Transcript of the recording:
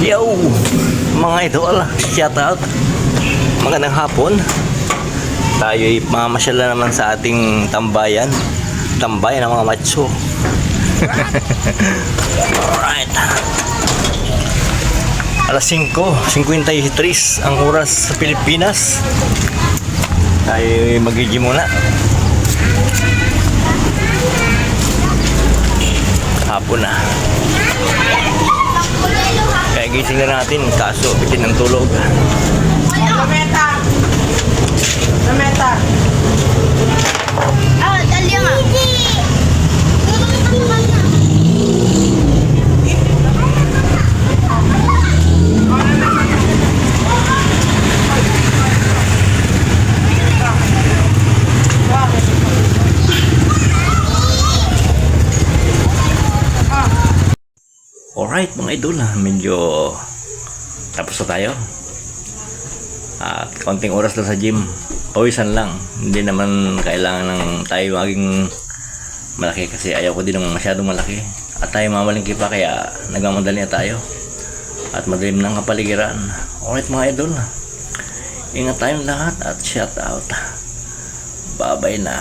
Yo, mga idol, shout out. Magandang hapon. Tayo'y mamasyal na naman sa ating tambayan. Tambayan ng mga macho. Alright. Alas 5:53 ang oras sa Pilipinas. Tayo'y mag-gym muna. Hapon na. Kaya gising na natin, kaso bitin ng tulog. Lameta. Lameta. Ah, dali nga. Alright mga idol, medyo tapos na tayo. At kaunting oras lang sa gym. Pawisan lang. Hindi naman kailangan ng tayo maging malaki kasi ayaw ko din naman masyadong malaki. At tayo mamalingki pa kaya nagmamadali na tayo. At madilim ng kapaligiran. Alright mga idol. Ingat tayong lahat at shout out. Bye bye na.